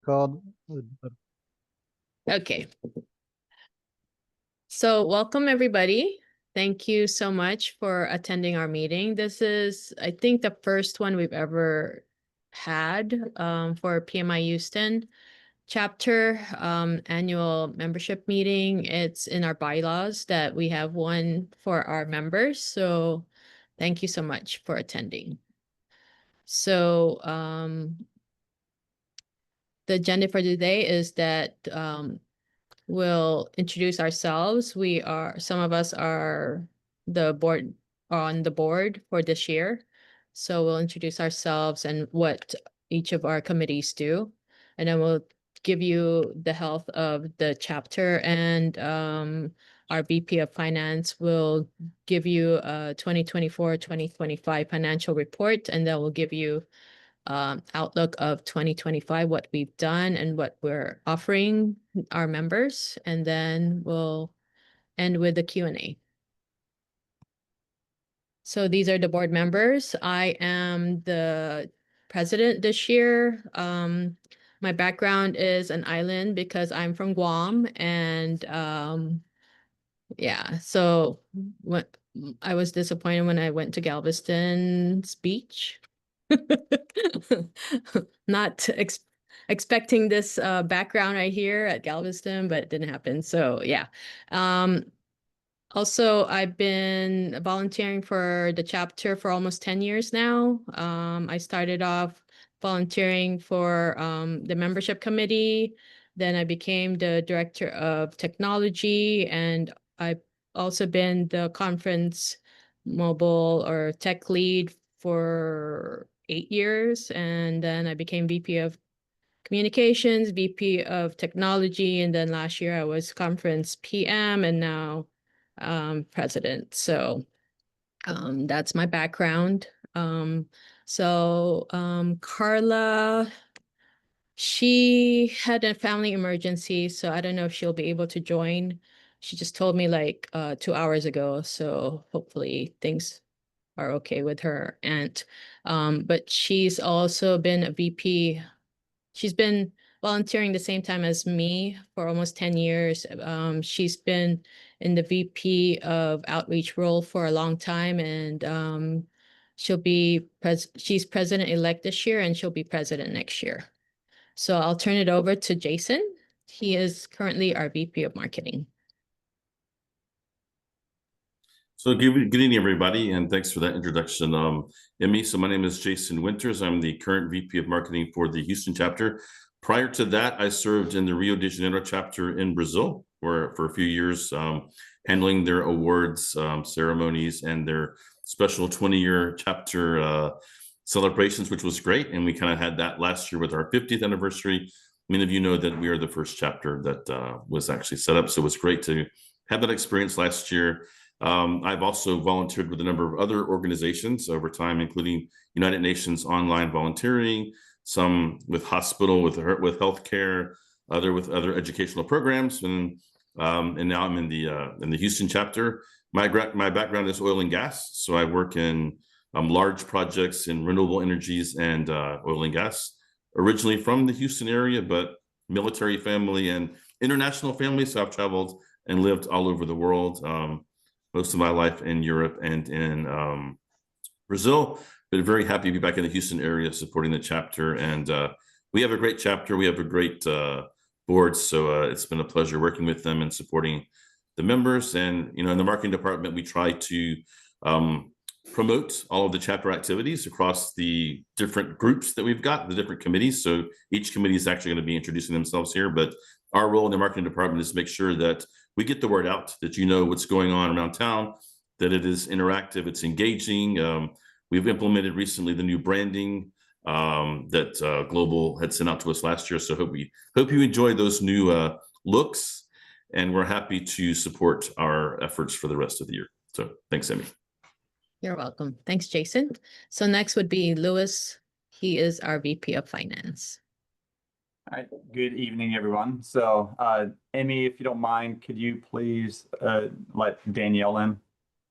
called. Okay. So welcome, everybody. Thank you so much for attending our meeting. This is, I think, the first one we've ever had for PMI Houston chapter annual membership meeting. It's in our bylaws that we have one for our members. So thank you so much for attending. So the agenda for today is that we'll introduce ourselves. Some of us are on the board for this year. So we'll introduce ourselves and what each of our committees do. And then we'll give you the health of the chapter, and our VP of Finance will give you a 2024-2025 financial report, and then we'll give you outlook of 2025, what we've done and what we're offering our members, and then we'll end with the Q&A. So these are the board members. I am the president this year. My background is an island because I'm from Guam, and yeah, so what I was disappointed when I went to Galveston's beach. Not expecting this background right here at Galveston, but it didn't happen. So yeah. Also, I've been volunteering for the chapter for almost 10 years now. I started off volunteering for the membership committee. Then I became the director of technology, and I've also been the conference mobile or tech lead for 8 years. And then I became VP of communications, VP of technology. And then last year I was conference PM, and now president. So that's my background. Carla, she had a family emergency, so I don't know if she'll be able to join. She just told me like 2 hours ago, so hopefully things are okay with her aunt. But she's also been a VP. She's been volunteering the same time as me for almost 10 years. She's been in the VP of outreach role for a long time, and she's president-elect this year, and she'll be president next year. So I'll turn it over to Jason. He is currently our VP of marketing. So good evening, everybody, and thanks for that introduction, Emmy. So my name is Jason Winters. I'm the current VP of marketing for the Houston chapter. Prior to that, I served in the Rio de Janeiro chapter in Brazil for a few years, handling their awards ceremonies and their special 20-year chapter celebrations, which was great. And we kind of had that last year with our 50th anniversary. Many of you know that we are the first chapter that was actually set up. So it was great to have that experience last year. I've also volunteered with a number of other organizations over time, including United Nations Online Volunteering, some with hospital, with healthcare, other with other educational programs, and now I'm in the Houston chapter. My background is oil and gas, so I work in large projects in renewable energies and oil and gas. Originally from the Houston area, but military family and international family, so I've traveled and lived all over the world. Most of my life in Europe and in Brazil. Been very happy to be back in the Houston area supporting the chapter. And we have a great chapter. We have a great board. So it's been a pleasure working with them and supporting the members. And, you know, in the marketing department, we try to promote all of the chapter activities across the different groups that we've got, the different committees. So each committee is actually going to be introducing themselves here. But our role in the marketing department is to make sure that we get the word out, that you know what's going on around town, that it is interactive, it's engaging. We've implemented recently the new branding that Global had sent out to us last year. So hope you enjoy those new looks, and we're happy to support our efforts for the rest of the year. So thanks, Emmy. You're welcome. Thanks, Jason. So next would be Louis. He is our VP of Finance. All right. Good evening, everyone. So, Emmy, if you don't mind, could you please let Danielle in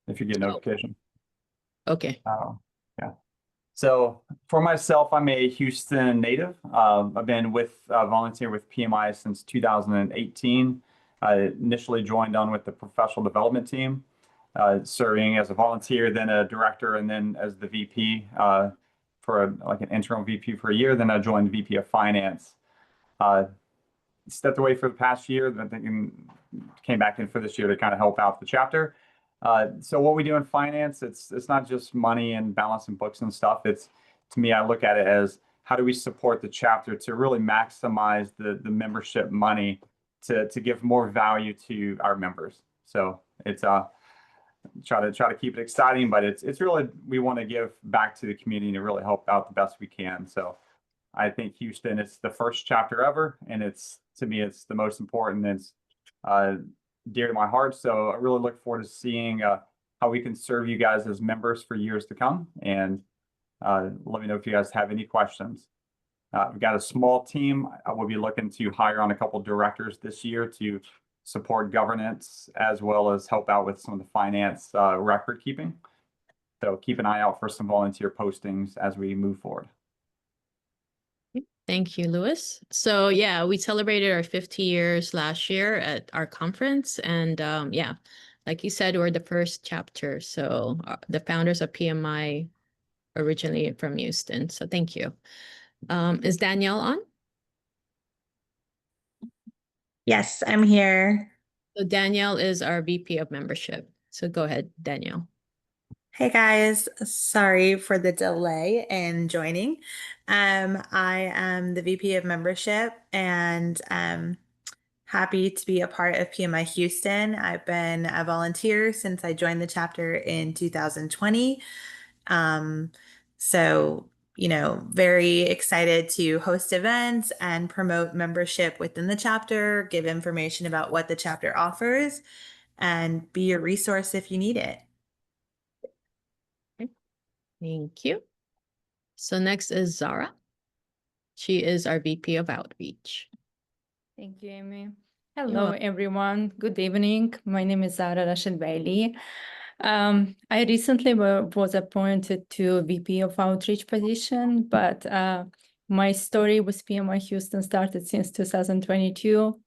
if you get notification? Okay. Yeah. So for myself, I'm a Houston native. I've been volunteer with PMI since 2018. I initially joined on with the professional development team, serving as a volunteer, then a director, and then as the VP like an interim VP for a year. Then I joined VP of Finance. Stepped away for the past year, then came back in for this year to kind of help out the chapter. So what we do in finance, it's not just money and balancing books and stuff. It's, to me, I look at it as how do we support the chapter to really maximize the membership money to give more value to our members. So it's try to keep it exciting, but it's really, we want to give back to the community to really help out the best we can. So I think Houston is the first chapter ever, and it's, to me, it's the most important. It's dear to my heart. So I really look forward to seeing how we can serve you guys as members for years to come. And let me know if you guys have any questions. We've got a small team. I will be looking to hire on a couple directors this year to support governance as well as help out with some of the finance record keeping. So keep an eye out for some volunteer postings as we move forward. Thank you, Louis. So yeah, we celebrated our 50 years last year at our conference. And yeah, like you said, we're the first chapter. So the founders of PMI originally from Houston. So thank you. Is Danielle on? Yes, I'm here. So Danielle is our VP of membership. So go ahead, Danielle. Hey guys, sorry for the delay in joining. I am the VP of membership and happy to be a part of PMI Houston. I've been a volunteer since I joined the chapter in 2020. So, very excited to host events and promote membership within the chapter, give information about what the chapter offers, and be a resource if you need it. Thank you. So next is Zara. She is our VP of Outreach. Thank you, Amy. Hello, everyone. Good evening. My name is Zara Rashid Bailey. I recently was appointed to VP of Outreach position, but my story with PMI Houston started since 2022.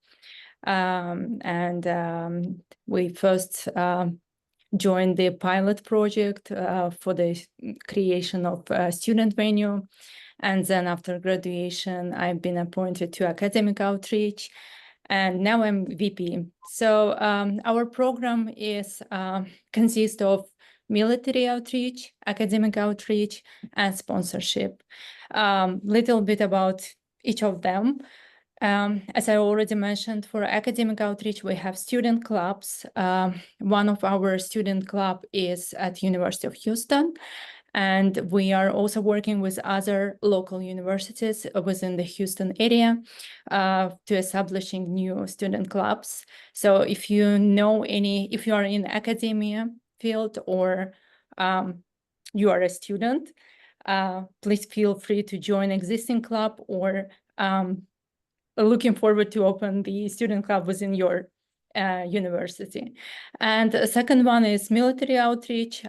We first joined the pilot project for the creation of a student venue. And then after graduation, I've been appointed to academic outreach, and now I'm VP. So our program consists of military outreach, academic outreach, and sponsorship. Little bit about each of them. As I already mentioned, for academic outreach, we have student clubs. One of our student club is at University of Houston. And we are also working with other local universities within the Houston area to establishing new student clubs. So if you are in academia field or you are a student, please feel free to join existing club or looking forward to open the student club within your university. And the second one is military outreach.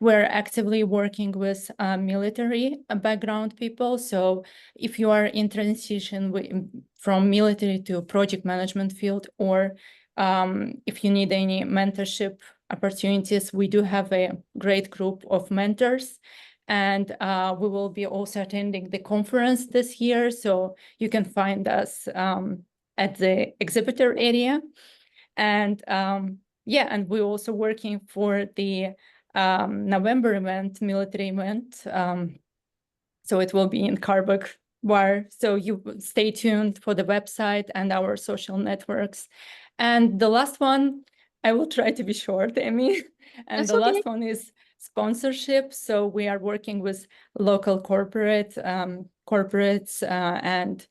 We're actively working with military background people. So if you are in transition from military to project management field, or if you need any mentorship opportunities, we do have a great group of mentors. And we will be also attending the conference this year. So you can find us at the exhibitor area. And and we're also working for the November event, military event. So it will be in Carbach War. So you stay tuned for the website and our social networks. And the last one, I will try to be short, Amy. And That's the okay. last one is sponsorship. So we are working with local corporates and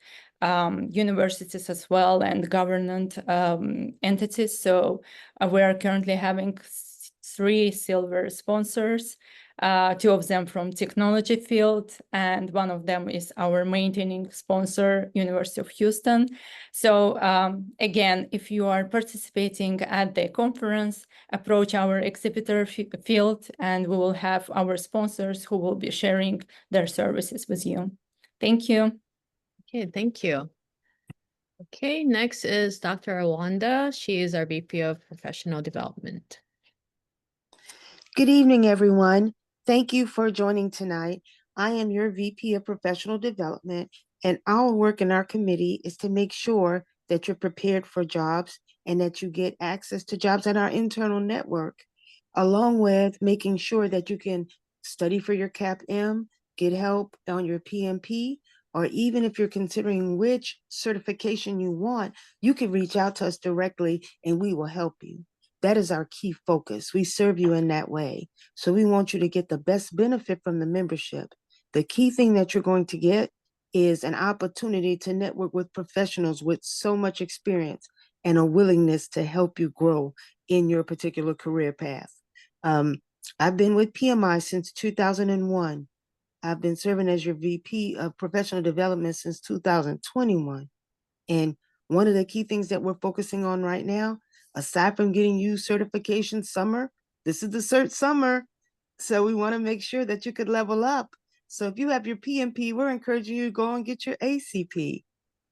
universities as well, and government entities. So we are currently having 3 silver sponsors. two of them from technology field, and one of them is our maintaining sponsor, University of Houston. So again, if you are participating at the conference, approach our exhibitor field, and we will have our sponsors who will be sharing their services with you. Thank you. Okay, thank you. Okay, next is Dr. Awanda. She is our VP of Professional Development. Good evening, everyone. Thank you for joining tonight. I am your VP of Professional Development, and our work in our committee is to make sure that you're prepared for jobs and that you get access to jobs in our internal network, along with making sure that you can study for your CAP-M, get help on your PMP, or even if you're considering which certification you want, you can reach out to us directly and we will help you. That is our key focus. We serve you in that way. So we want you to get the best benefit from the membership. The key thing that you're going to get is an opportunity to network with professionals with so much experience and a willingness to help you grow in your particular career path. I've been with PMI since 2001. I've been serving as your VP of Professional Development since 2021. And one of the key things that we're focusing on right now, aside from getting you certification summer, this is the cert summer. So we want to make sure that you could level up. So if you have your PMP, we're encouraging you to go and get your ACP,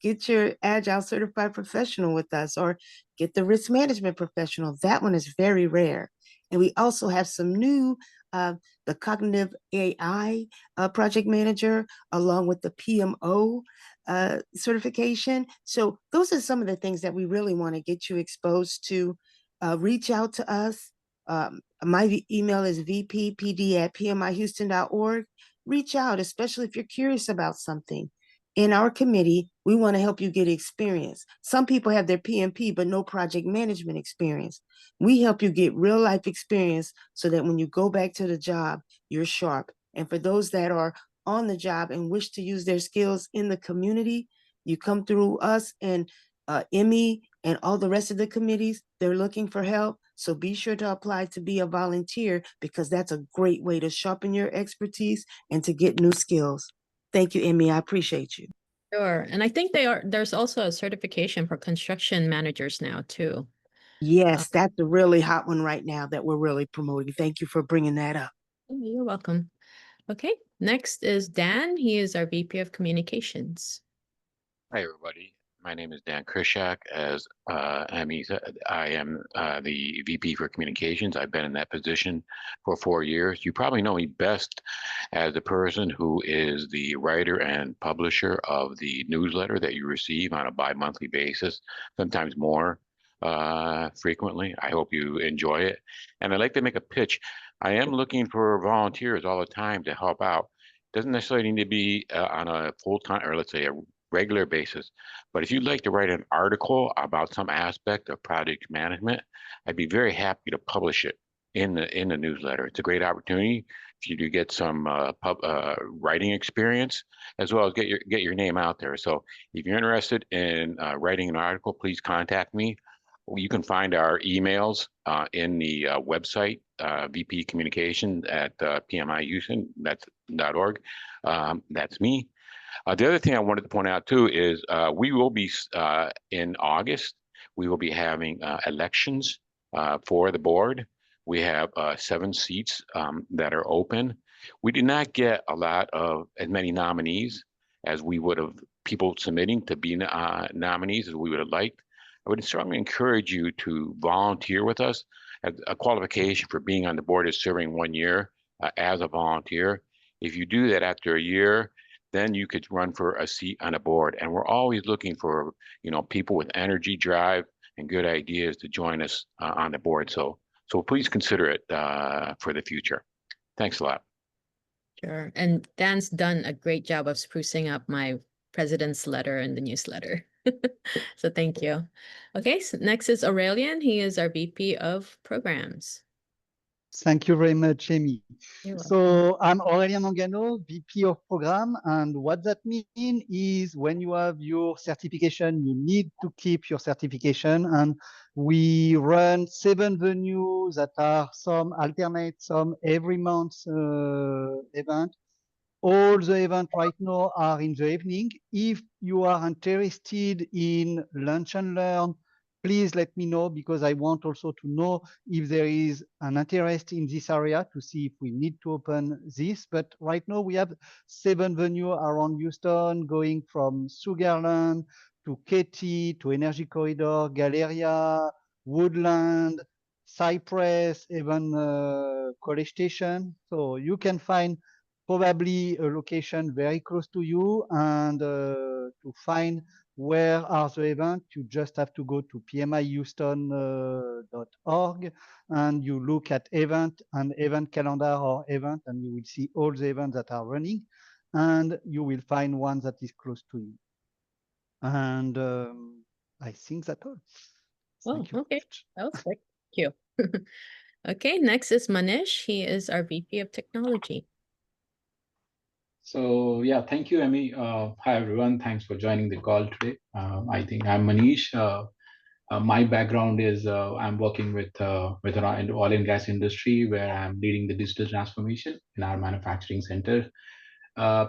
get your Agile Certified Professional with us, or get the Risk Management Professional. That one is very rare. And we also have some new, the Cognitive AI Project Manager, along with the PMO certification. So those are some of the things that we really want to get you exposed to. Reach out to us. My email is vppd@pmihouston.org. Reach out, especially if you're curious about something. In our committee, we want to help you get experience. Some people have their PMP, but no project management experience. We help you get real life experience so that when you go back to the job, you're sharp. And for those that are on the job and wish to use their skills in the community, you come through us, and Emmy and all the rest of the committees, they're looking for help. So be sure to apply to be a volunteer, because that's a great way to sharpen your expertise and to get new skills. Thank you, Emmy. I appreciate you. Sure. And I think there's also a certification for construction managers now too. Yes, that's a really hot one right now that we're really promoting. Thank you for bringing that up. You're welcome. Okay, next is Dan. He is our VP of Communications. Hi, everybody. My name is Dan Krishak. As Emmy said, I am the VP for Communications. I've been in that position for 4 years. You probably know me best as the person who is the writer and publisher of the newsletter that you receive on a bi-monthly basis, sometimes more frequently. I hope you enjoy it. And I'd like to make a pitch. I am looking for volunteers all the time to help out. Doesn't necessarily need to be on a full-time, or let's say a regular basis. But if you'd like to write an article about some aspect of project management, I'd be very happy to publish it in the newsletter. It's a great opportunity for you to get some writing experience, as well as get your name out there. So if you're interested in writing an article, please contact me. You can find our emails in the website, VP Communication at PMIHouston.org. That's me. The other thing I wanted to point out too is we will be in August, we will be having elections for the board. We have 7 seats that are open. We did not get as many nominees as we would have, people submitting to be nominees as we would have liked. I would strongly encourage you to volunteer with us. A qualification for being on the board is serving 1 year as a volunteer. If you do that after a year, then you could run for a seat on a board. And we're always looking for, people with energy, drive, and good ideas to join us on the board. So please consider it for the future. Thanks a lot. Sure. And Dan's done a great job of sprucing up my president's letter in the newsletter. So thank you. Okay, so next is Aurelian. He is our VP of Programs. Thank you very much, Amy. You're welcome. So I'm Aurélien Mangano, VP of Program. And what that means is when you have your certification, you need to keep your certification. And we run 7 venues that are some alternate, some every month event. All the events right now are in the evening. If you are interested in lunch and learn, please let me know, because I want also to know if there is an interest in this area to see if we need to open this. But right now we have 7 venues around Houston, going from Sugarland to Katy to Energy Corridor, Galleria, Woodland, Cypress, even College Station. So you can find probably a location very close to you, and to find where are the events, you just have to go to pmihouston.org and you look at event and event calendar or event, and you will see all the events that are running, and you will find one that is close to you. And I think that's all. Oh, Thank you very okay. much. That was quick. Thank you. Okay, next is Manish. He is our VP of Technology. So yeah, thank you, Emmy. Hi everyone. Thanks for joining the call today. I think I'm Manish. My background is I'm working with an oil and gas industry where I'm leading the digital transformation in our manufacturing center.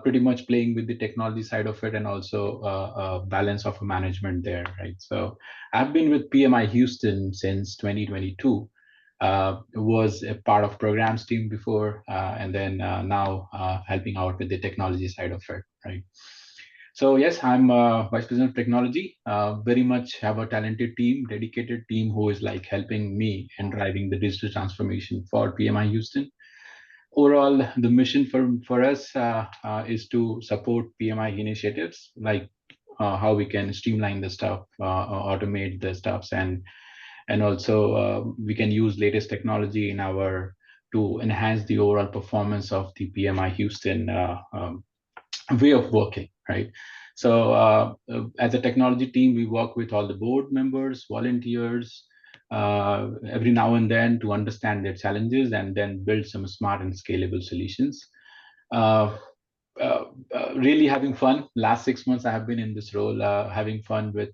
Pretty much playing with the technology side of it and also balance of management there, right? So I've been with PMI Houston since 2022. Was a part of programs team before, and then now helping out with the technology side of it, right? So yes, I'm Vice President of Technology. Very much have a talented team, dedicated team who is like helping me in driving the digital transformation for PMI Houston. Overall, the mission for us is to support PMI initiatives, like how we can streamline the stuff, automate the stuffs, and also we can use latest technology in our to enhance the overall performance of the PMI Houston way of working, right? So as a technology team, we work with all the board members, volunteers, every now and then to understand their challenges and then build some smart and scalable solutions. Uh, really having fun. Last 6 months, I have been in this role, having fun with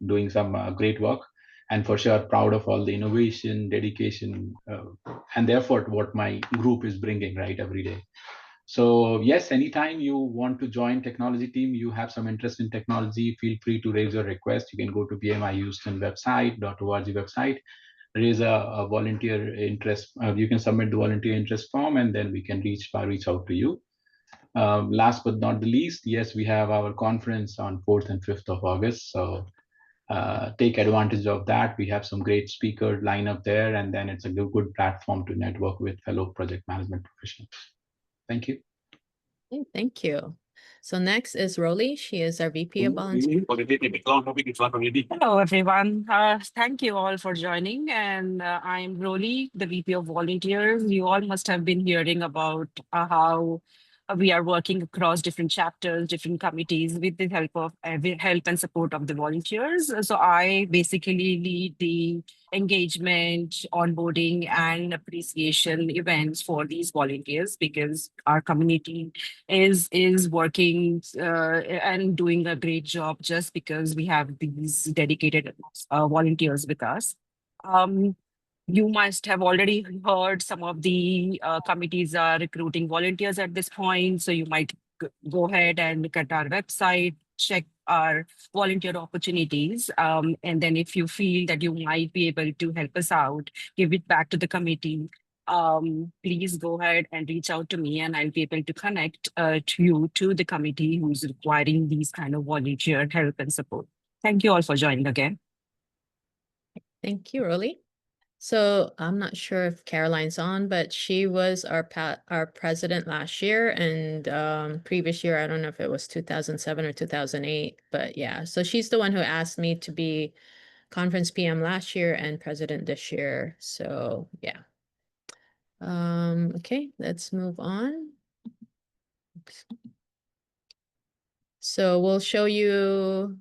doing some great work, and for sure proud of all the innovation, dedication, and the effort what my group is bringing right every day. So yes, anytime you want to join technology team, you have some interest in technology, feel free to raise your request. You can go to PMI Houston website.org website, raise a volunteer interest. You can submit the volunteer interest form, and then we can reach out to you. Last but not the least, yes, we have our conference on 4th and 5th of August. So take advantage of that. We have some great speakers line up there, and then it's a good platform to network with fellow project management professionals. Thank you. Okay, thank you. So next is Rolly. She is our VP of Volunteer. Hello, everyone. Thank you all for joining. And I'm Rolly, the VP of Volunteers. You all must have been hearing about how we are working across different chapters, different committees with the help and support of the volunteers. So I basically lead the engagement, onboarding, and appreciation events for these volunteers because our community is working and doing a great job just because we have these dedicated volunteers with us. You must have already heard some of the committees are recruiting volunteers at this point. So you might go ahead and look at our website, check our volunteer opportunities. And then if you feel that you might be able to help us out, give it back to the committee. Please go ahead and reach out to me and I'll be able to connect to you to the committee who's requiring these kind of volunteer help and support. Thank you all for joining again. Thank you, Rolly. So I'm not sure if Caroline's on, but she was our president last year, and previous year, I don't know if it was 2007 or 2008, but yeah. So she's the one who asked me to be conference PM last year and president this year. So yeah. Okay, let's move on. Oops. So we'll show you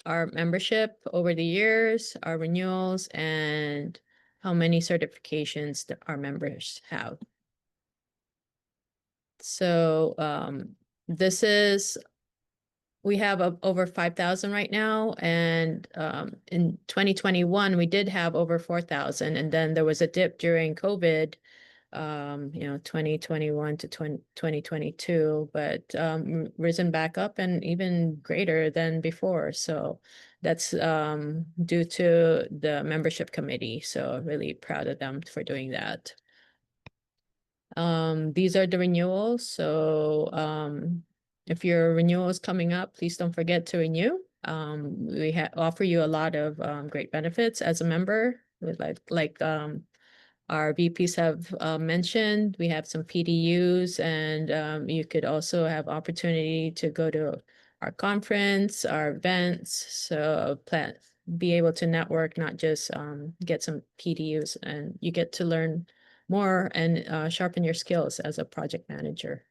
our membership over the years, our renewals, and how many certifications that our members have. So this is, we have over 5,000 right now, and in 2021 we did have over 4,000, and then there was a dip during COVID, 2021 to 2022, but risen back up and even greater than before. So that's due to the membership committee. So really proud of them for doing that. These are the renewals. So if your renewal is coming up, please don't forget to renew. We offer you a lot of great benefits as a member. With like our VPs have mentioned, we have some PDUs, and you could also have opportunity to go to our conference, our events. So be able to network, not just get some PDUs, and you get to learn more and sharpen your skills as a project manager.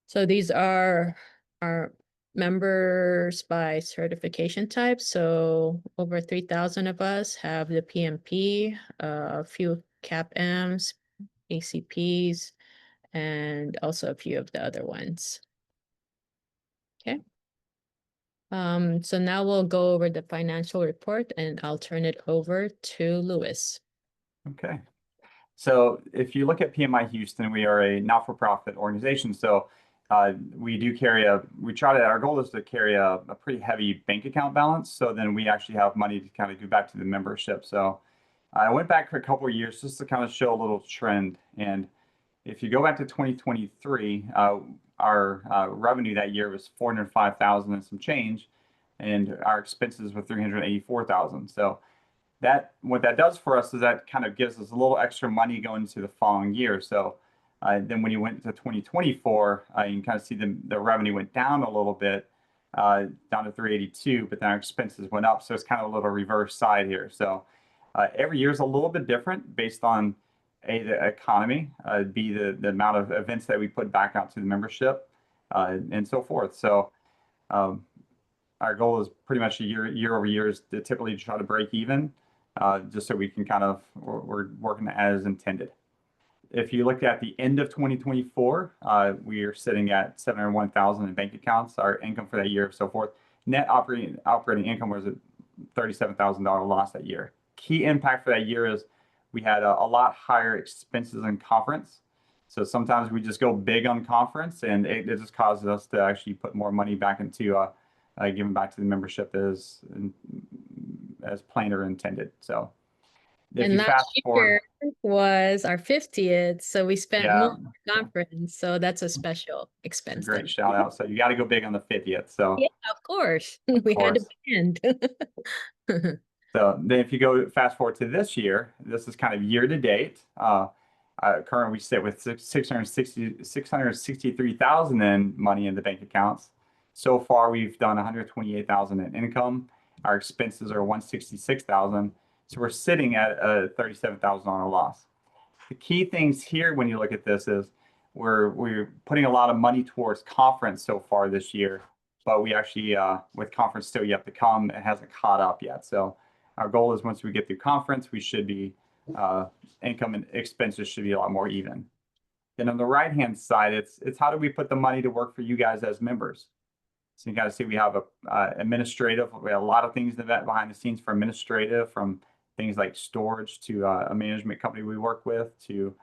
So these are our members by certification type. So over 3,000 of us have the PMP, a few CAPMs, ACPs, and also a few of the other ones. Okay. So now we'll go over the financial report, and I'll turn it over to Louis. Okay. So if you look at PMI Houston, we are a not-for-profit organization. So we do carry our goal is to carry a pretty heavy bank account balance. So then we actually have money to kind of give back to the membership. So I went back for a couple of years just to kind of show a little trend. And if you go back to 2023, our revenue that year was 405,000 and some change, and our expenses were 384,000. So what that does for us is that kind of gives us a little extra money going into the following year. So then when you went to 2024, you can kind of see the revenue went down a little bit, down to 382, but then our expenses went up. So it's kind of a little reverse side here. So every year is a little bit different based on the economy, B, the amount of events that we put back out to the membership, and so forth. So our goal is pretty much year over year is to typically try to break even, just so we can we're working as intended. If you look at the end of 2024, we are sitting at 701,000 in bank accounts, our income for that year, so forth. Net operating income was a $37,000 loss that year. Key impact for that year is we had a lot higher expenses in conference. So sometimes we just go big on conference, and it just causes us to actually put more money back into giving back to the membership as planned or intended. So if And you last fast forward, year was our 50th, so we spent yeah, more on the conference. So that's a special it's a expense. great shout out. So you got to go big on the 50th. So Yeah, of course. We had to band. So then if you go fast forward to this year, this is kind of year to date. Currently we sit with 663,000 in money in the bank accounts. So far we've done 128,000 in income. Our expenses are 166,000. So we're sitting at a $37,000 loss. The key things here when you look at this is we're putting a lot of money towards conference so far this year, but we actually with conference still yet to come, it hasn't caught up yet. So our goal is once we get through conference, we should be income and expenses should be a lot more even. Then on the right hand side, it's how do we put the money to work for you guys as members? So you got to see we have administrative. We have a lot of things behind the scenes for administrative, from things like storage to a management company we work with to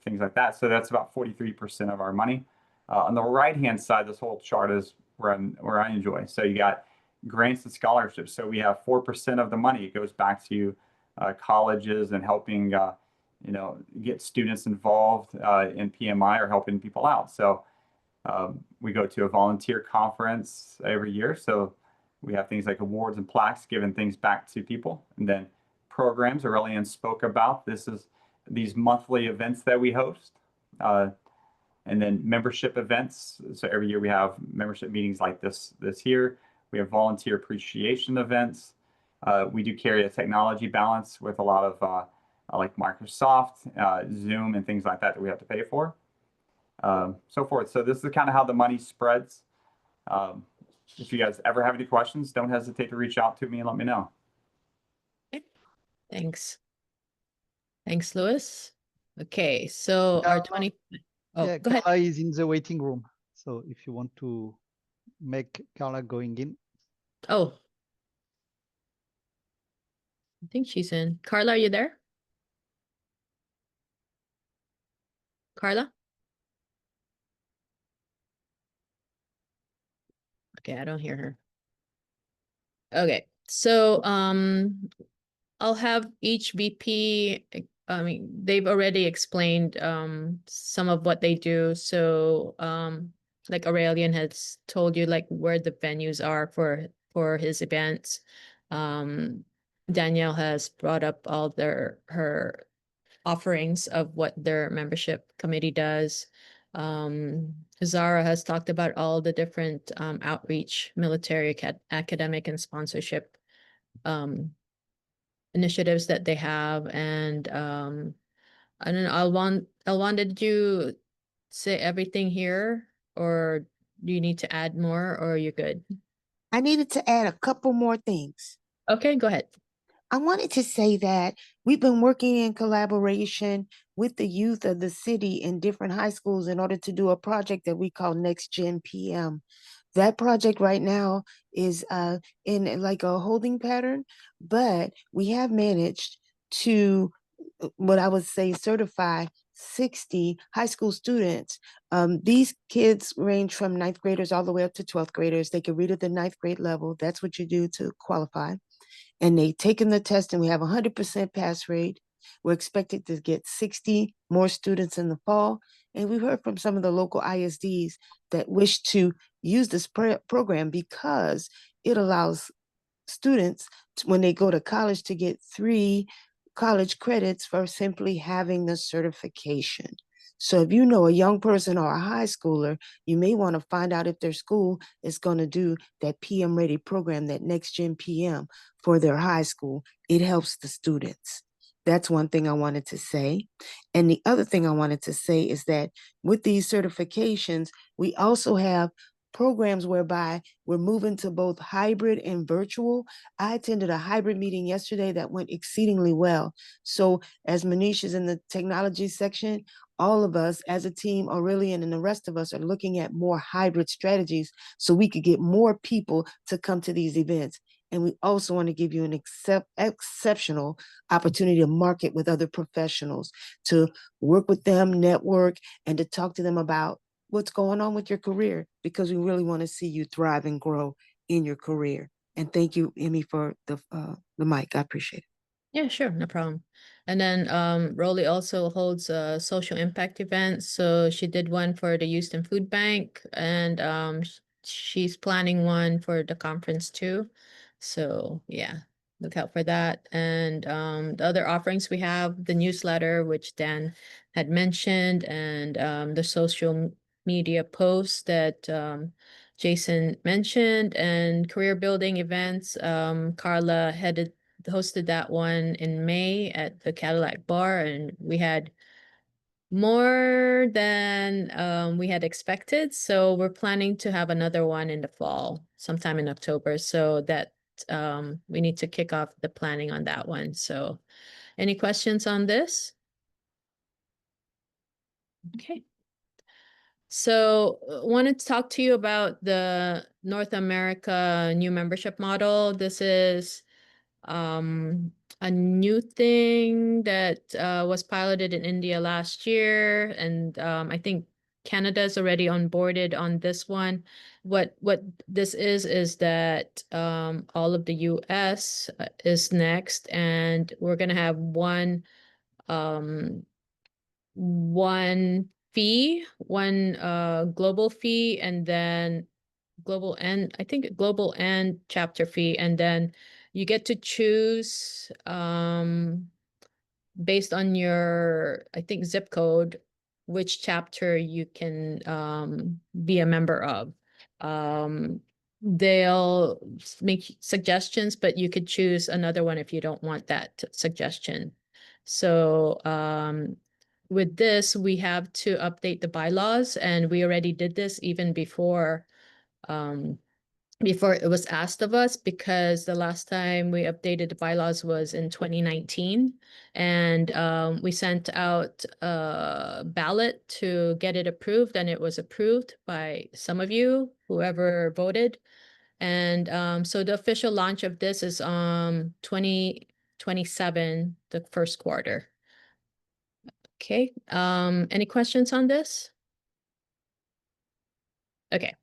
things like that. So that's about 43% of our money. On the right hand side, this whole chart is where I enjoy. So you got grants and scholarships. So we have 4% of the money. It goes back to colleges and helping get students involved in PMI or helping people out. So we go to a volunteer conference every year. So we have things like awards and plaques giving things back to people. And then programs Aurelian spoke about. This is these monthly events that we host. And then membership events. So every year we have membership meetings like this year. We have volunteer appreciation events. We do carry a technology balance with a lot of like Microsoft, Zoom, and things like that we have to pay for. So forth. So this is kind of how the money spreads. If you guys ever have any questions, don't hesitate to reach out to me and let me know. Thanks. Thanks, Louis. Okay, so our 20. Oh, Yeah, go ahead. Carla is in the waiting room. So if you want to make Carla going in. Oh, I think she's in. Carla, are you there? Carla? Okay, I don't hear her. Okay, so I'll have each VP, I mean, they've already explained some of what they do. So like Aurelian has told you like where the venues are for his events. Danielle has brought up all her offerings of what their membership committee does. Zara has talked about all the different outreach, military, academic, and sponsorship initiatives that they have. And I don't know, Alwan, did you say everything here, or do you need to add more, or are you good? I needed to add a couple more things. Okay, go ahead. I wanted to say that we've been working in collaboration with the youth of the city in different high schools in order to do a project that we call Next Gen PM. That project right now is in like a holding pattern, but we have managed to, what I would say, certify 60 high school students. These kids range from ninth graders all the way up to 12th graders. They can read at the ninth grade level. That's what you do to qualify, and they taken the test, and we have 100% pass rate. We're expected to get 60 more students in the fall. And we've heard from some of the local ISDs that wish to use this program because it allows students when they go to college to get 3 college credits for simply having the certification. So if you know a young person or a high schooler, you may want to find out if their school is going to do that PM Ready program, that Next Gen PM for their high school. It helps the students. That's one thing I wanted to say. And the other thing I wanted to say is that with these certifications, we also have programs whereby we're moving to both hybrid and virtual. I attended a hybrid meeting yesterday that went exceedingly well. So as Manish is in the technology section, all of us as a team, Aurelian and the rest of us, are looking at more hybrid strategies so we could get more people to come to these events. And we also want to give you an exceptional opportunity to market with other professionals, to work with them, network, and to talk to them about what's going on with your career, because we really want to see you thrive and grow in your career. And thank you, Emmy, for the mic. I appreciate it. Yeah, sure, no problem. And then Rolly also holds a social impact event. So she did one for the Houston Food Bank, and she's planning one for the conference too. So yeah, look out for that. And the other offerings we have, the newsletter, which Dan had mentioned, and the social media posts that Jason mentioned, and career building events. Carla hosted that one in May at the Cadillac Bar, and we had more than we had expected. So we're planning to have another one in the fall, sometime in October. So that we need to kick off the planning on that one. So any questions on this? Okay. So wanted to talk to you about the North America new membership model. This is a new thing that was piloted in India last year, and I think Canada's already onboarded on this one. What this is that all of the US is next, and we're gonna have um, one fee, one global fee, and then global and I think global and chapter fee, and then you get to choose based on your, I think, zip code, which chapter you can be a member of. They'll make suggestions, but you could choose another one if you don't want that suggestion. So with this, we have to update the bylaws, and we already did this even before before it was asked of us, because the last time we updated the bylaws was in 2019. And we sent out a ballot to get it approved, and it was approved by some of you, whoever voted. And so the official launch of this is 2027, the first quarter. Okay, any questions on this? Okay.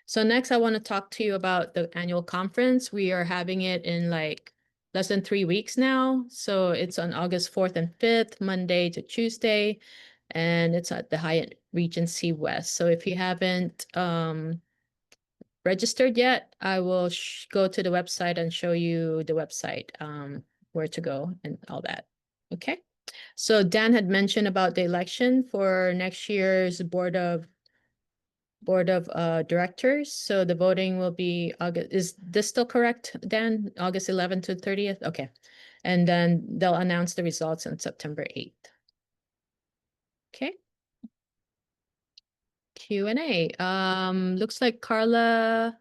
So next, I want to talk to you about the annual conference. We are having it in like less than 3 weeks now. So it's on August 4th and 5th, Monday to Tuesday, and it's at the Hyatt Regency West. So if you haven't registered yet, I will go to the website and show you the website, where to go and all that. Okay. So Dan had mentioned about the election for next year's board of directors. So the voting will be August. Is this still correct, Dan? August 11th to 30th? Okay. And then they'll announce the results on September 8th. Okay. Q&A. Looks like Carla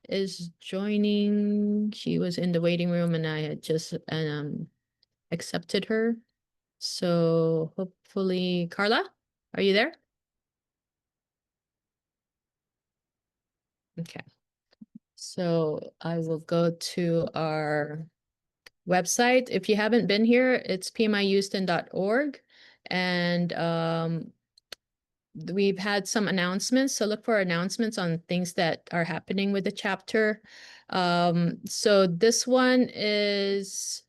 is joining. She was in the waiting room and I had just accepted her. So hopefully, Carla, are you there? Okay. So I will go to our website. If you haven't been here, it's pmihouston.org. And we've had some announcements. So look for announcements on things that are happening with the chapter. So this one is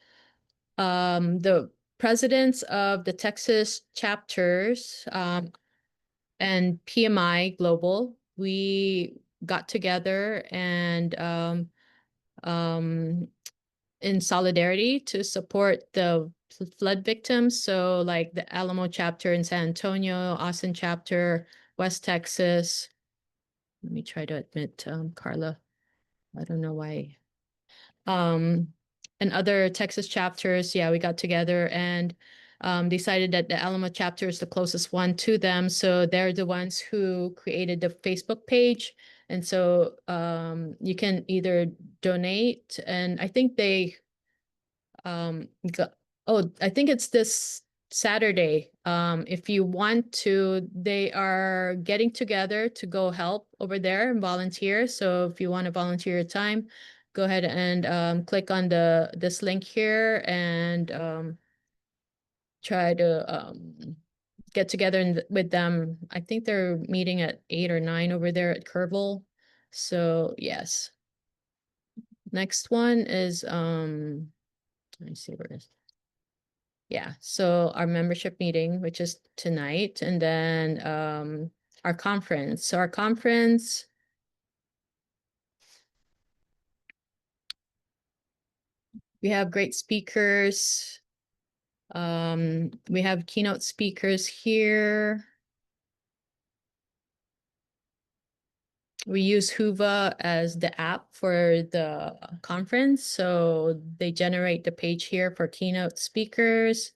the presidents of the Texas chapters and PMI Global. We got together and in solidarity to support the flood victims. So like the Alamo chapter in San Antonio, Austin chapter, West Texas. Let me try to admit Carla. I don't know why. And other Texas chapters, yeah, we got together and decided that the Alamo chapter is the closest one to them. So they're the ones who created the Facebook page. And so you can either donate, and I think they I think it's this Saturday. If you want to, they are getting together to go help over there and volunteer. So if you want to volunteer your time, go ahead and click on this link here and try to get together with them. I think they're meeting at 8 or 9 over there at Kerrville. So yes. Next one is let me see where it is. Yeah, so our membership meeting, which is tonight, and then our conference. So our conference, we have great speakers. We have keynote speakers here. We use Hoover as the app for the conference. So they generate the page here for keynote speakers.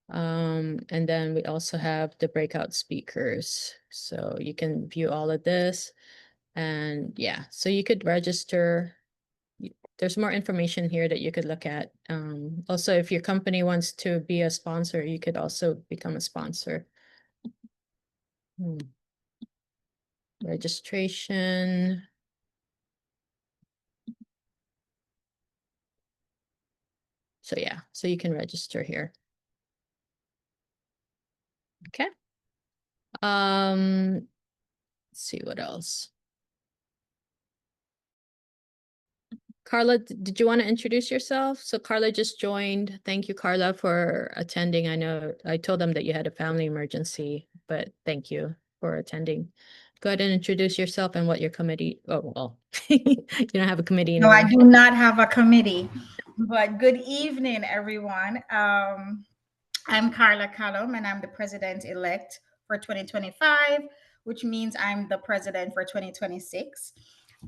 And then we also have the breakout speakers. So you can view all of this. And yeah, so you could register. There's more information here that you could look at. Also, if your company wants to be a sponsor, you could also become a sponsor. Registration. So yeah, so you can register here. Okay. Let's see what else. Carla, did you want to introduce yourself? So Carla just joined. Thank you, Carla, for attending. I know I told them that you had a family emergency, but thank you for attending. Go ahead and introduce yourself and what your committee, oh, well, you don't have a committee No, I anymore. do not have a committee, but good evening, everyone. I'm Carla Callum, and I'm the president-elect for 2025, which means I'm the president for 2026.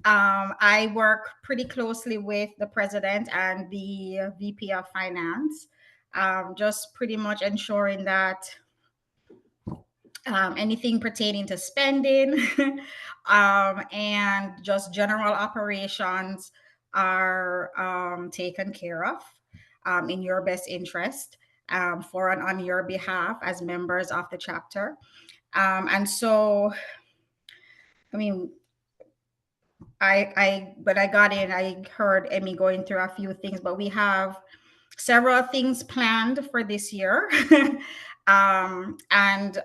I work pretty closely with the president and the VP of Finance, just pretty much ensuring that anything pertaining to spending, and just general operations are taken care of in your best interest, for and on your behalf as members of the chapter. And so, I mean, when I got in, I heard Emmy going through a few things, but we have several things planned for this year. And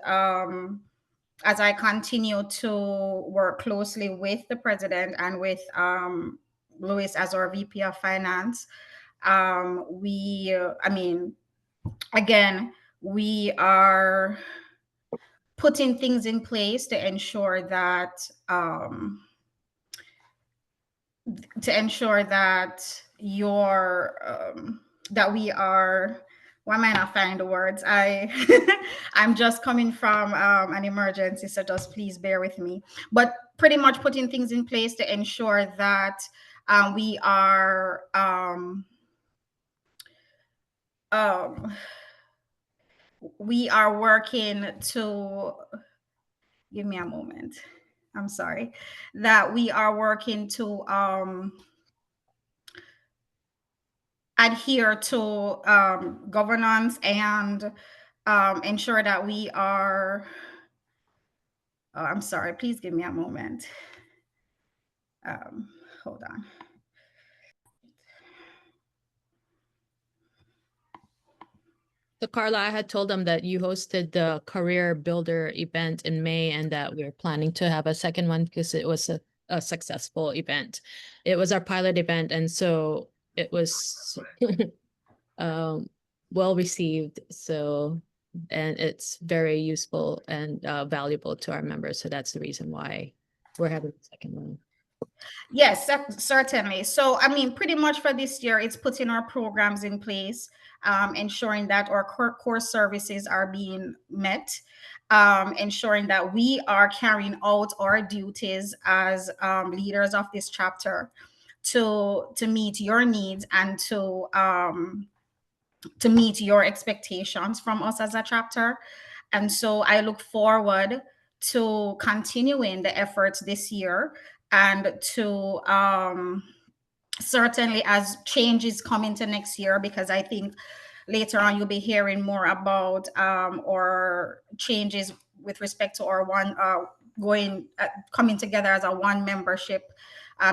as I continue to work closely with the president and with Louis as our VP of Finance, again, we are putting things in place to ensure that your that we are, why am I not finding the words? I'm just coming from an emergency, so just please bear with me. But pretty much putting things in place to ensure that we are working to, give me a moment. I'm sorry. That we are working to adhere to governance and ensure that we are, I'm sorry, please give me a moment. Hold on. So Carla, I had told them that you hosted the Career Builder event in May and that we're planning to have a second one because it was a successful event. It was our pilot event, and so it was well received. So, and it's very useful and valuable to our members. So that's the reason why we're having the second one. Yes, certainly. So, I mean, pretty much for this year, it's putting our programs in place, ensuring that our core services are being met, ensuring that we are carrying out our duties as leaders of this chapter to meet your needs and to meet your expectations from us as a chapter. And so I look forward to continuing the efforts this year and to certainly as changes come into next year, because I think later on you'll be hearing more about or changes with respect to our one coming together as a one membership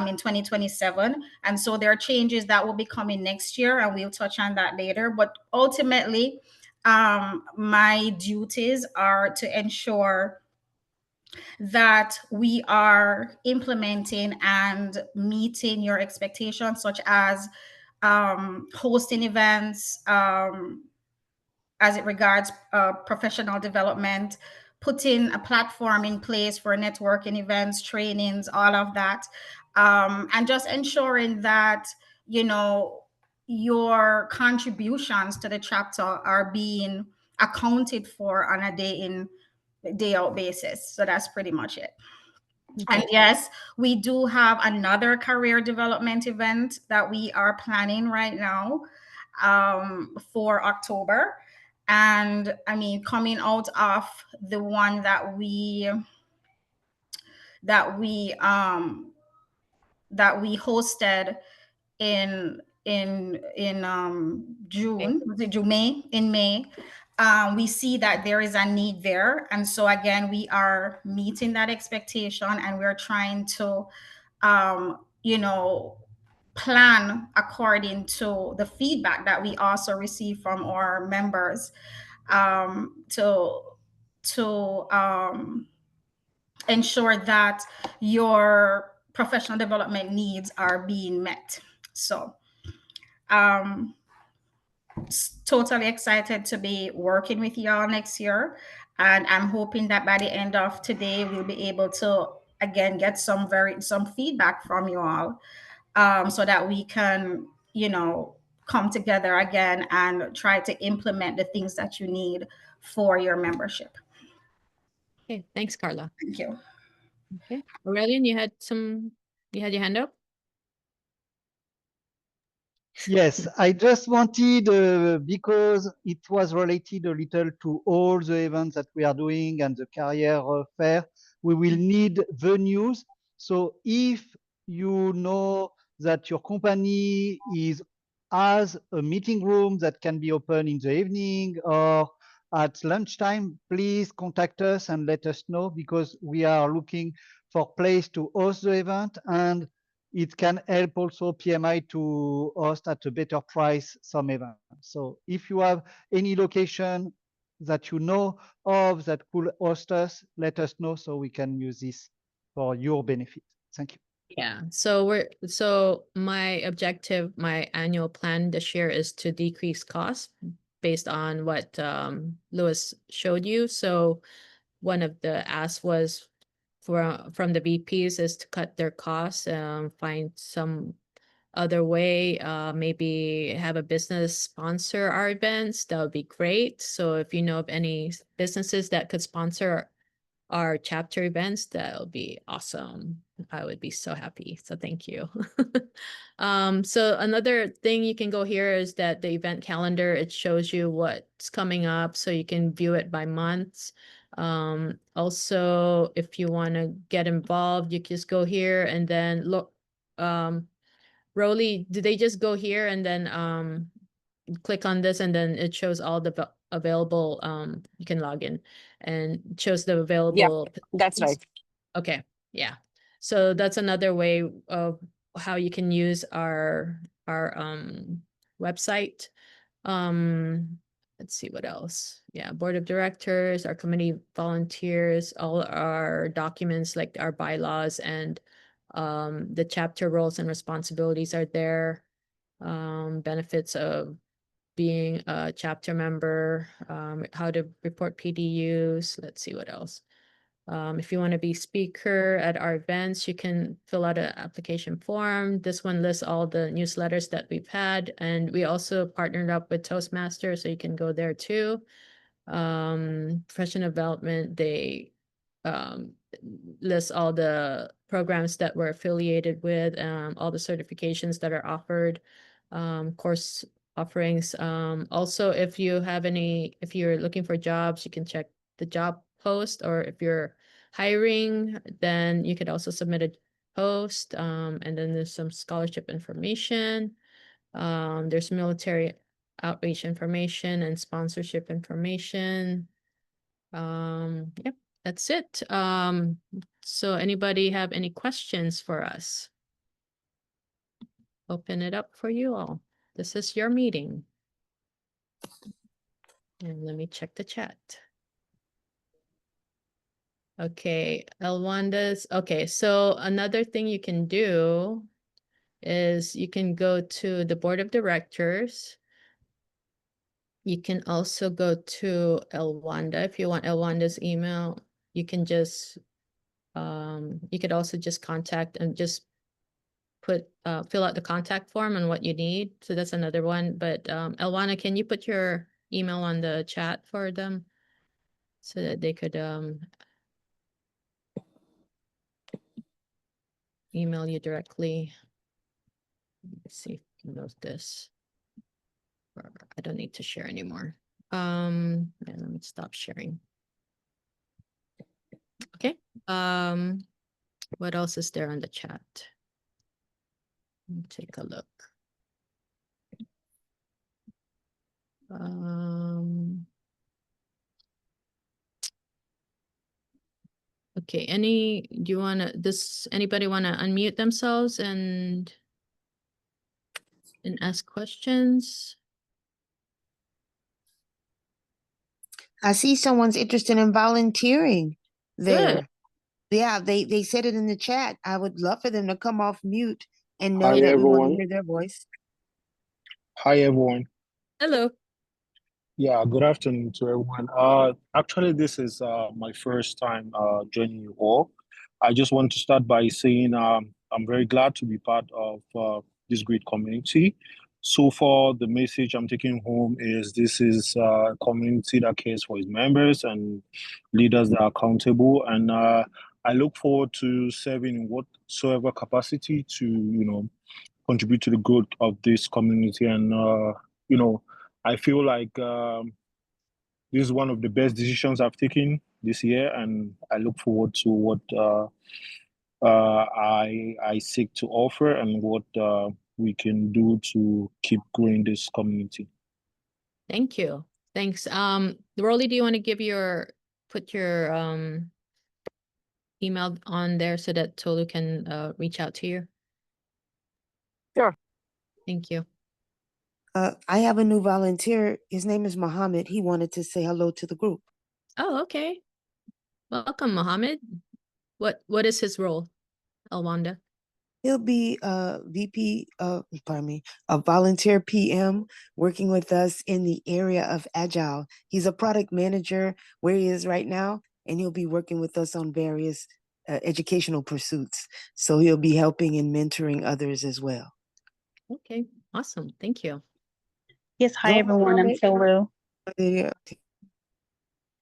in 2027. And so there are changes that will be coming next year, and we'll touch on that later. But ultimately, my duties are to ensure that we are implementing and meeting your expectations, such as hosting events as it regards professional development, putting a platform in place for networking events, trainings, all of that, and just ensuring that, you know, your contributions to the chapter are being accounted for on a day in, day out basis. So that's pretty much it. Okay. And yes, we do have another career development event that we are planning right now for October. And I mean, coming out of the one that we hosted in June, was it June, May, in May, we see that there is a need there. And so again, we are meeting that expectation, and we're trying to, you know, plan according to the feedback that we also receive from our members, to ensure that your professional development needs are being met. So totally excited to be working with y'all next year, and I'm hoping that by the end of today we'll be able to again get some feedback from you all, so that we can, you know, come together again and try to implement the things that you need for your membership. Okay, thanks, Carla. Thank you. Okay, Aurelian, you had your hand up? Yes, I just wanted, because it was related a little to all the events that we are doing and the career fair, we will need venues. So if you know that your company has a meeting room that can be open in the evening or at lunchtime, please contact us and let us know, because we are looking for place to host the event, and it can help also PMI to host at a better price some events. So if you have any location that you know of that could host us, let us know so we can use this for your benefit. Thank you. Yeah, so my objective, my annual plan this year is to decrease costs based on what Lewis showed you. So one of the asks was from the VPs is to cut their costs, find some other way, maybe have a business sponsor our events. That would be great. So if you know of any businesses that could sponsor our chapter events, that would be awesome. I would be so happy. So thank you. So another thing you can go here is that the event calendar, it shows you what's coming up so you can view it by months. Also, if you want to get involved, you just go here and then look. Roly, do they just go here and then click on this and then it shows all the available you can log in and it shows the Yeah, available that's right. Okay, yeah. So that's another way of how you can use our website. Let's see what else. Yeah, board of directors, our committee volunteers, all our documents like our bylaws and the chapter roles and responsibilities are there. Benefits of being a chapter member, how to report PDUs. Let's see what else. If you want to be speaker at our events, you can fill out an application form. This one lists all the newsletters that we've had, and we also partnered up with Toastmasters, so you can go there too. Professional development, they um, list all the programs that we're affiliated with, all the certifications that are offered, course offerings. Also, if you're looking for jobs, you can check the job post, or if you're hiring, then you could also submit a post. And then there's some scholarship information. There's military outreach information and sponsorship information. Yep, that's it. So anybody have any questions for us? Open it up for you all. This is your meeting. And let me check the chat. Okay, Elwanda's, okay, so another thing you can do is you can go to the board of directors. You can also go to Elwanda. If you want Elwanda's email, you can just, you could also just contact and just fill out the contact form and what you need. So that's another one. But Elwana, can you put your email on the chat for them so that they could email you directly? Let's see if you can note this. I don't need to share anymore. Yeah, let me stop sharing. Okay. What else is there on the chat? Let me take a look. Okay, anybody wanna unmute themselves and ask questions? I see someone's interested in volunteering there. Good. Yeah, they said it in the chat. I would love for them to come off mute and know Hi that we want to everyone. hear their voice. Hi everyone. Hello. Yeah, good afternoon to everyone. Actually, this is my first time joining you all. I just want to start by saying I'm very glad to be part of this great community. So far, the message I'm taking home is this is a community that cares for its members and leaders that are accountable. And I look forward to serving in whatsoever capacity to, contribute to the growth of this community. And I feel like this is one of the best decisions I've taken this year, and I look forward to what I seek to offer and what we can do to keep growing this community. Thank you. Thanks. Rolly, do you want to put your email on there so that Tolu can reach out to you? Sure. Thank you. I have a new volunteer. His name is Mohammed. He wanted to say hello to the group. Oh, okay. Welcome, Mohammed. What is his role, Alwanda? He'll be a volunteer PM working with us in the area of Agile. He's a product manager where he is right now, and he'll be working with us on various educational pursuits. So he'll be helping and mentoring others as well. Okay, awesome. Thank you. Yes, hi everyone, I'm Tolu.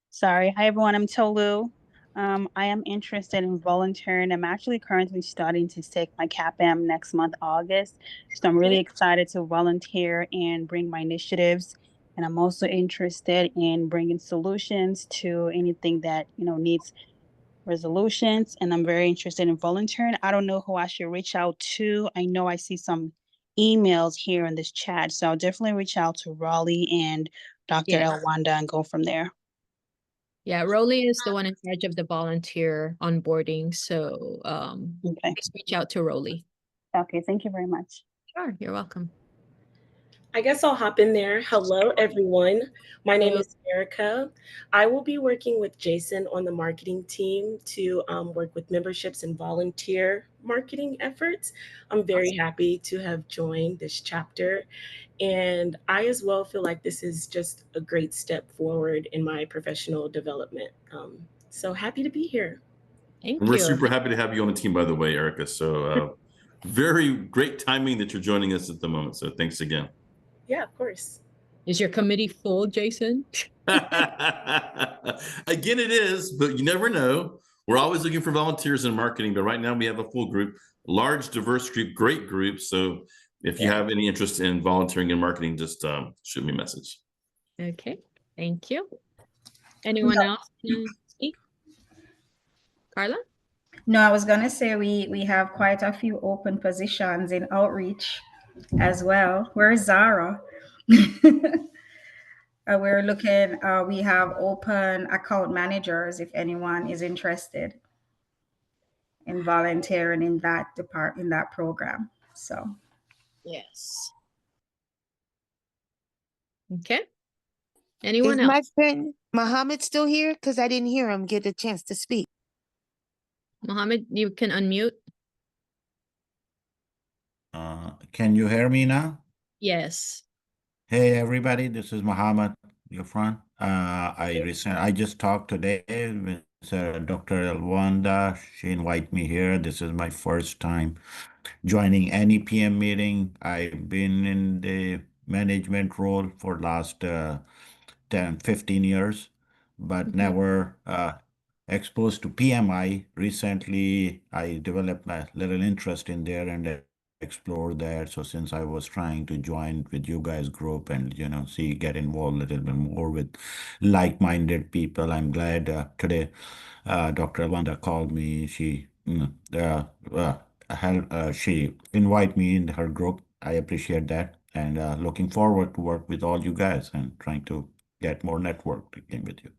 Sorry, hi everyone, I'm Tolu. I am interested in volunteering. I'm actually currently starting to take my CAPM next month, August. So I'm really excited to volunteer and bring my initiatives. And I'm also interested in bringing solutions to anything that, needs resolutions. And I'm very interested in volunteering. I don't know who I should reach out to. I know I see some emails here in this chat. So I'll definitely reach out to Raleigh and Dr. Elwanda and go from there. Yeah, Rolly is the one in charge of the volunteer onboarding. So please reach out to Rolly. Okay, thank you very much. Sure, you're welcome. I guess I'll hop in there. Hello, everyone. My name is Erica. I will be working with Jason on the marketing team to work with memberships and volunteer marketing efforts. I'm very happy to have joined this chapter. And I as well feel like this is just a great step forward in my professional development. So happy to be here. Thank We're you. super happy to have you on the team, by the way, Erica. So very great timing that you're joining us at the moment. So thanks again. Yeah, of course. Is your committee full, Jason? Again, it is, but you never know. We're always looking for volunteers in marketing, but right now we have a full group, large, diverse group, great group. So if you have any interest in volunteering in marketing, just shoot me a message. Okay, thank you. Anyone else can speak? Carla? No, I was gonna say we have quite a few open positions in outreach as well. Where's Zara? We're looking. We have open account managers if anyone is interested in volunteering in that program. So yes. Okay. Anyone Is else? my friend Mohammed still here? Because I didn't hear him get a chance to speak. Mohammed, you can unmute. Can you hear me now? Yes. Hey everybody, this is Mohammed, your friend. I just talked today with Dr. Elwanda. She invited me here. This is my first time joining any PM meeting. I've been in the management role for last 10, 15 years, but never exposed to PMI. Recently, I developed a little interest in there and explore that. So since I was trying to join with you guys group and get involved a little bit more with like-minded people, I'm glad today Dr. Wanda called me. She she invited me in her group. I appreciate that, and looking forward to work with all you guys and trying to get more networking with you.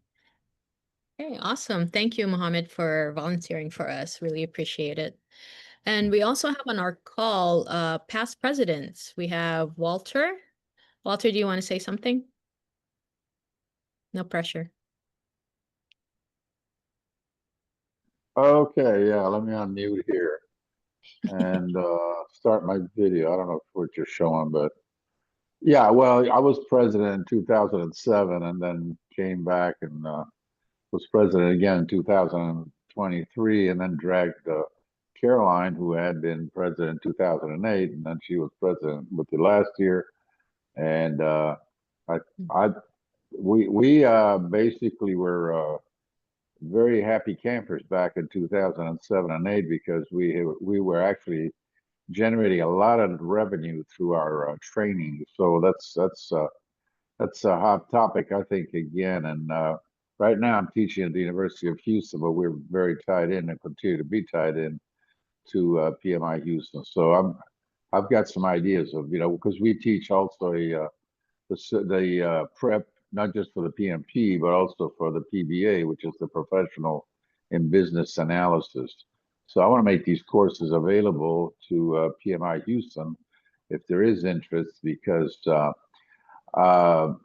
Okay, awesome. Thank you, Mohammed, for volunteering for us. Really appreciate it. And we also have on our call past presidents. We have Walter. Walter, do you want to say something? No pressure. Okay, yeah, let me unmute here and start my video. I don't know what you're showing, but yeah, well, I was president in 2007 and then came back and was president again in 2023 and then dragged Caroline, who had been president in 2008, and then she was president with the last year. And we basically were very happy campers back in 2007 and 8 because we were actually generating a lot of revenue through our training. So that's a hot topic, I think, again. And right now I'm teaching at the University of Houston, but we're very tied in and continue to be tied in to PMI Houston. So I've got some ideas of, because we teach also the prep, not just for the PMP, but also for the PBA, which is the Professional in Business Analysis. So I want to make these courses available to PMI Houston if there is interest, because PMI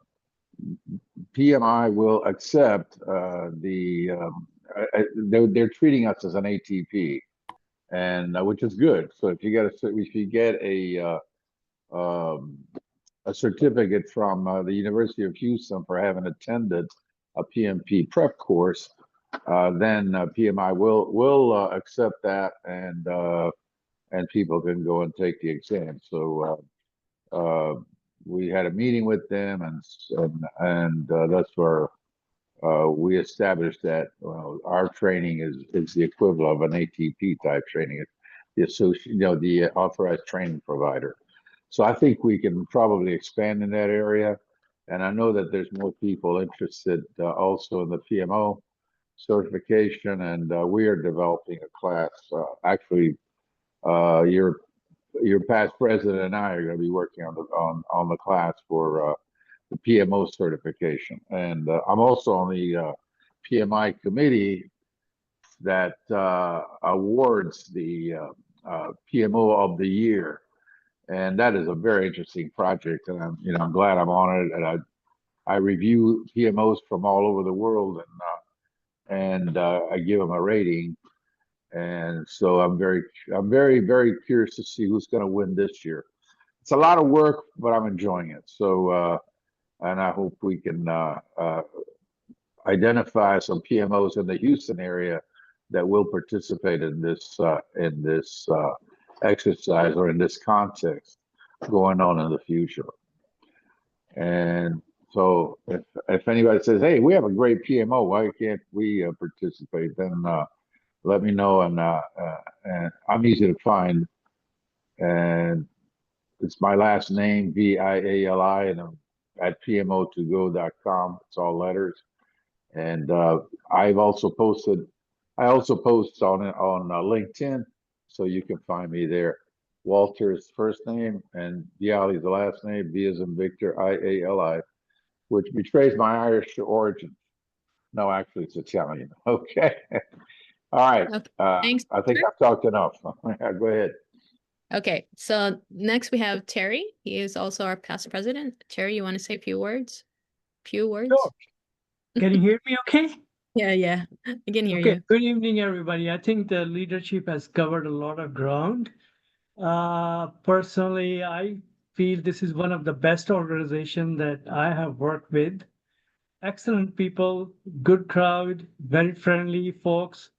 will accept they're treating us as an ATP, and which is good. So if you get a certificate from the University of Houston for having attended a PMP prep course, then PMI will accept that, and people can go and take the exam. So we had a meeting with them, and that's where we established that our training is the equivalent of an ATP type training. The authorized training provider. So I think we can probably expand in that area, and I know that there's more people interested also in the PMO certification, and we are developing a class. Actually, your past president and I are going to be working on the class for the PMO certification, and I'm also on the PMI committee that awards the PMO of the year, and that is a very interesting project, and I'm glad I'm on it, and I review PMOs from all over the world, and I give them a rating, and so I'm very curious to see who's going to win this year. It's a lot of work, but I'm enjoying it. So and I hope we can identify some PMOs in the Houston area that will participate in this exercise or in this context going on in the future. And so if anybody says, hey, we have a great PMO, why can't we participate? Then let me know, and I'm easy to find. And it's my last name, Viali, and I'm at pmo2go.com. It's all letters. And I also post on LinkedIn, so you can find me there. Walter's first name and Viali's the last name, V as in Victor, Iali, which betrays my Irish origin. No, actually, it's Italian. Okay. All right. Okay. Thanks. I think I've talked enough. Go ahead. Okay, so next we have Terry. He is also our past president. Terry, you want to say a few words? Sure. Can you hear me okay? Yeah, I can hear Okay, you. good evening, everybody. I think the leadership has covered a lot of ground. Personally, I feel this is one of the best organizations that I have worked with. Excellent people, good crowd, very friendly folks.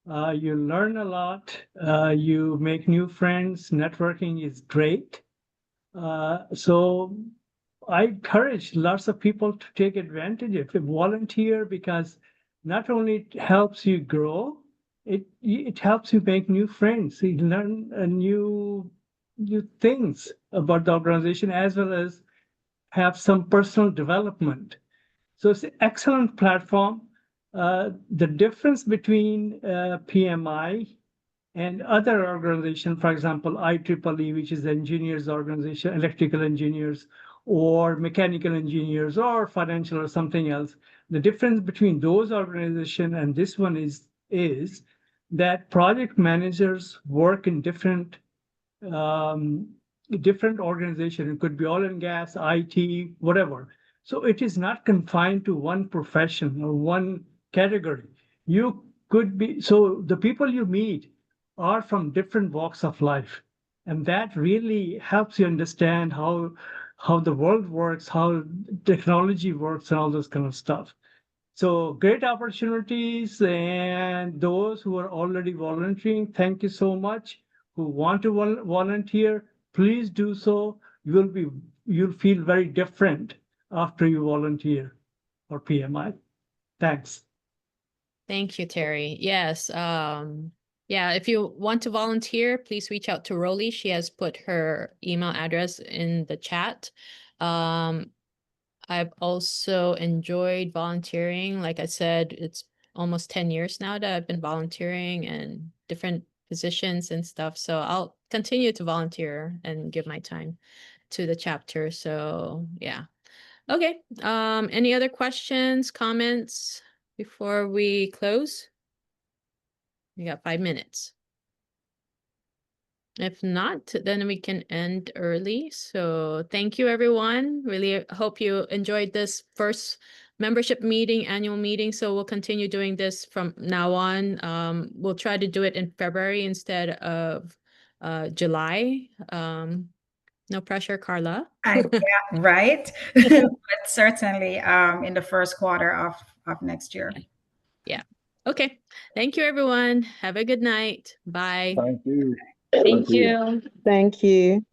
You learn a lot. You make new friends. Networking is great. So I encourage lots of people to take advantage of it, volunteer, because not only it helps you grow, it helps you make new friends. You learn new things about the organization, as well as have some personal development. So it's an excellent platform. The difference between PMI and other organizations, for example, IEEE, which is the engineers organization, electrical engineers, or mechanical engineers, or financial, or something else. The difference between those organizations and this one is that project managers work in different organizations. It could be oil and gas, IT, whatever. So it is not confined to one profession or one category. You could be, so the people you meet are from different walks of life. And that really helps you understand how the world works, how technology works, and all this kind of stuff. So great opportunities, and those who are already volunteering, thank you so much. Who want to volunteer, please do so. You'll feel very different after you volunteer for PMI. Thanks. Thank you, Terry. Yes. yeah, if you want to volunteer, please reach out to Rolly. She has put her email address in the chat. I've also enjoyed volunteering. Like I said, it's almost 10 years now that I've been volunteering and different positions and stuff. So I'll continue to volunteer and give my time to the chapter. So yeah. Okay. Any other questions, comments before we close? We got 5 minutes. If not, then we can end early. So thank you, everyone. Really hope you enjoyed this first membership meeting, annual meeting. So we'll continue doing this from now on. We'll try to do it in February instead of July. No pressure, Carla. Yeah, right. But certainly in the first quarter of next year. Yeah. Okay. Thank you, everyone. Have a good night. Bye. Thank you. Thank you. Thank you.